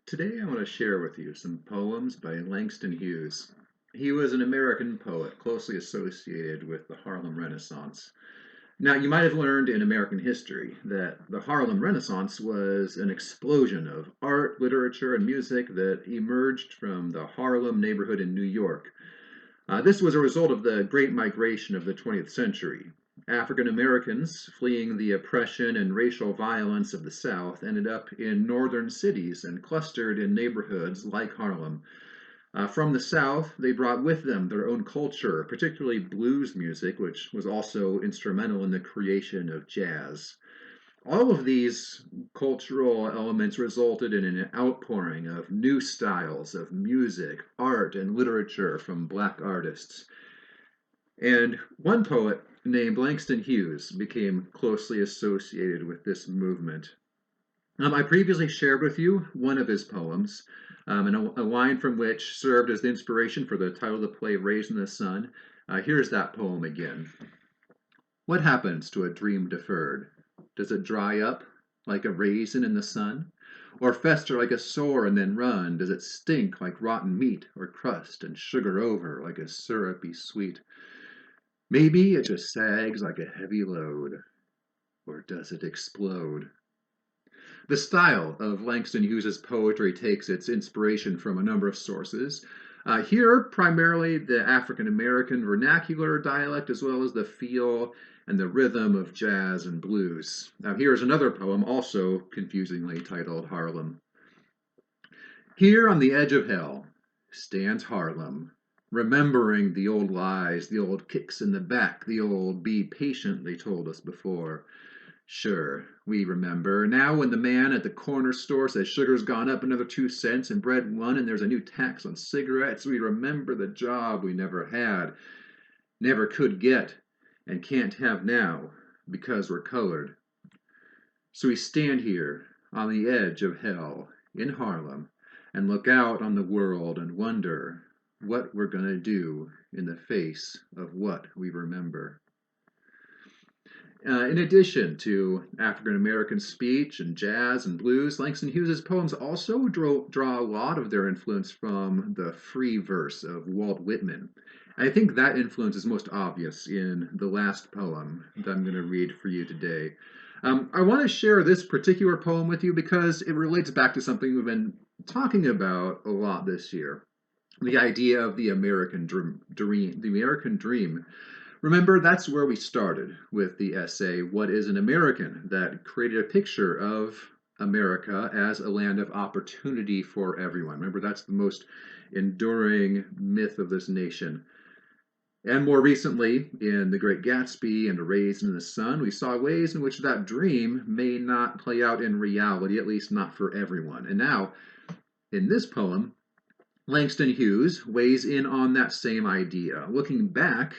Today I want to share with you some poems by Langston Hughes. He was an American poet closely associated with the Harlem Renaissance. Now, you might have learned in American history that the Harlem Renaissance was an explosion of art, literature, and music that emerged from the Harlem neighborhood in New York. This was a result of the Great Migration of the 20th century. African Americans fleeing the oppression and racial violence of the South ended up in northern cities and clustered in neighborhoods like Harlem. From the South, they brought with them their own culture, particularly blues music, which was also instrumental in the creation of jazz. All of these cultural elements resulted in an outpouring of new styles of music, art, and literature from black artists. And one poet named Langston Hughes became closely associated with this movement. I previously shared with you one of his poems, and a line from which served as the inspiration for the title of the play, Raised in the Sun. Here's that poem again. What happens to a dream deferred? Does it dry up like a raisin in the sun? Or fester like a sore and then run? Does it stink like rotten meat, or crust and sugar over like a syrupy sweet? Maybe it just sags like a heavy load, or does it explode? The style of Langston Hughes's poetry takes its inspiration from a number of sources. Here, primarily the African American vernacular dialect, as well as the feel and the rhythm of jazz and blues. Now, here's another poem, also confusingly titled Harlem. Here on the edge of hell stands Harlem, remembering the old lies, the old kicks in the back, the old be patient they told us before. Sure, we remember. Now when the man at the corner store says sugar's gone up another 2 cents and bread one and there's a new tax on cigarettes, we remember the job we never had, never could get, and can't have now because we're colored. So we stand here on the edge of hell in Harlem and look out on the world and wonder what we're going to do in the face of what we remember. In addition to African American speech and jazz and blues, Langston Hughes's poems also draw a lot of their influence from the free verse of Walt Whitman. I think that influence is most obvious in the last poem that I'm going to read for you today. I want to share this particular poem with you because it relates back to something we've been talking about a lot this year, the idea of the American dream, the American dream. Remember, that's where we started with the essay, What is an American? That created a picture of America as a land of opportunity for everyone. Remember, that's the most enduring myth of this nation. And more recently, in The Great Gatsby and Raised in the Sun, we saw ways in which that dream may not play out in reality, at least not for everyone. And now, in this poem, Langston Hughes weighs in on that same idea, looking back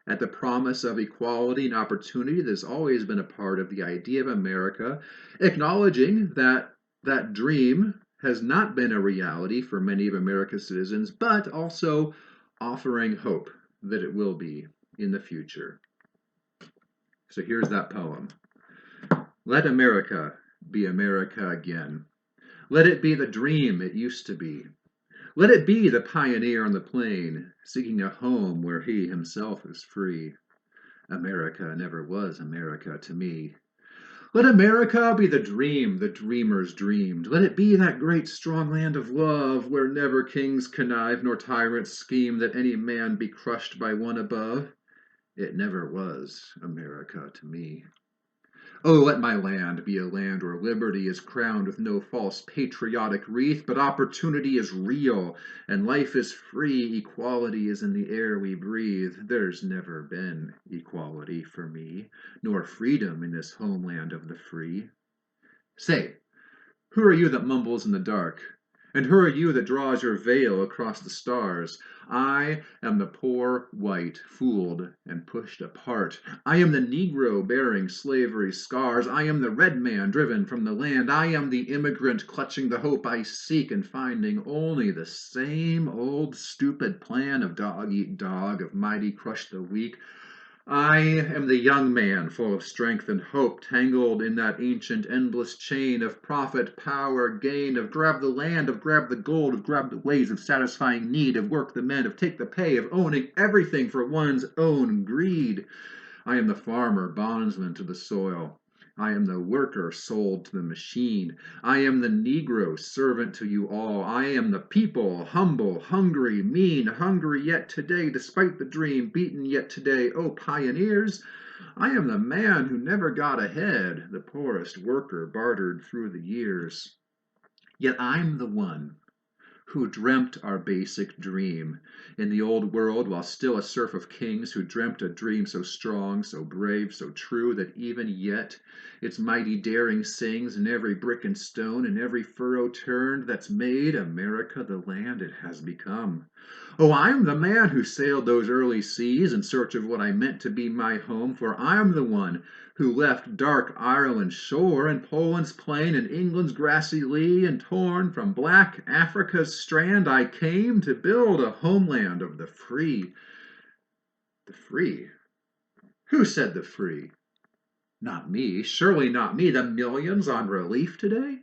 at the promise of equality and opportunity that has always been a part of the idea of America, acknowledging that that dream has not been a reality for many of America's citizens, but also offering hope that it will be in the future. So here's that poem. Let America be America again. Let it be the dream it used to be. Let it be the pioneer on the plain, seeking a home where he himself is free. America never was America to me. Let America be the dream the dreamers dreamed. Let it be that great strong land of love, where never kings connive nor tyrants scheme that any man be crushed by one above. It never was America to me. Oh, let my land be a land where liberty is crowned with no false patriotic wreath, but opportunity is real, and life is free, equality is in the air we breathe. There's never been equality for me, nor freedom in this homeland of the free. Say, who are you that mumbles in the dark? And who are you that draws your veil across the stars? I am the poor white, fooled and pushed apart. I am the Negro bearing slavery's scars. I am the red man driven from the land. I am the immigrant clutching the hope I seek and finding only the same old stupid plan of dog eat dog, of mighty crush the weak. I am the young man, full of strength and hope, tangled in that ancient endless chain of profit, power, gain, of grab the land, of grab the gold, of grab the ways, of satisfying need, of work the men, of take the pay, of owning everything for one's own greed. I am the farmer, bondsman to the soil. I am the worker sold to the machine. I am the Negro, servant to you all. I am the people, humble, hungry, mean, hungry yet today, despite the dream, beaten yet today. Oh, pioneers! I am the man who never got ahead, the poorest worker bartered through the years. Yet I'm the one who dreamt our basic dream in the old world while still a serf of kings, who dreamt a dream so strong, so brave, so true, that even yet its mighty daring sings in every brick and stone, in every furrow turned, that's made America the land it has become. Oh, I'm the man who sailed those early seas in search of what I meant to be my home, for I'm the one who left dark Ireland's shore and Poland's plain and England's grassy lea, and torn from black Africa's strand, I came to build a homeland of the free. The free? Who said the free? Not me, surely not me. The millions on relief today?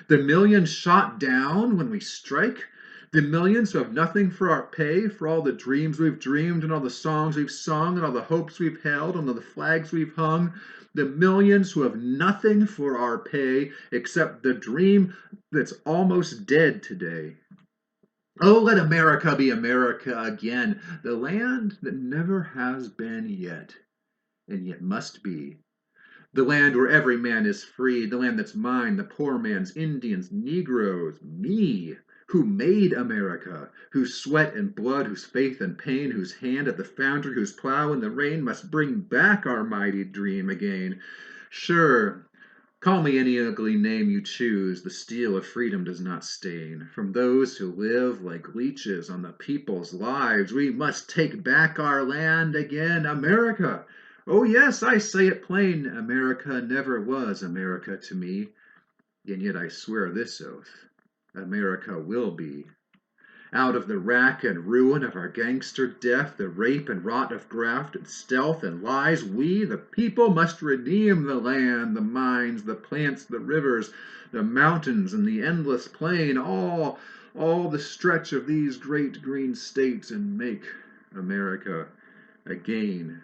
The millions shot down when we strike? The millions who have nothing for our pay, for all the dreams we've dreamed, and all the songs we've sung, and all the hopes we've held, and all the flags we've hung? The millions who have nothing for our pay except the dream that's almost dead today. Oh, let America be America again, the land that never has been yet, and yet must be. The land where every man is free, the land that's mine, the poor man's, Indians, Negroes, me, who made America, whose sweat and blood, whose faith and pain, whose hand at the foundry, whose plow in the rain must bring back our mighty dream again. Sure, call me any ugly name you choose, the steel of freedom does not stain. From those who live like leeches on the people's lives, we must take back our land again, America. Oh, yes, I say it plain, America never was America to me, and yet I swear this oath, America will be. Out of the rack and ruin of our gangster death, the rape and rot of graft and stealth and lies, we, the people, must redeem the land, the mines, the plants, the rivers, the mountains, and the endless plain, all the stretch of these great green states, and make America again.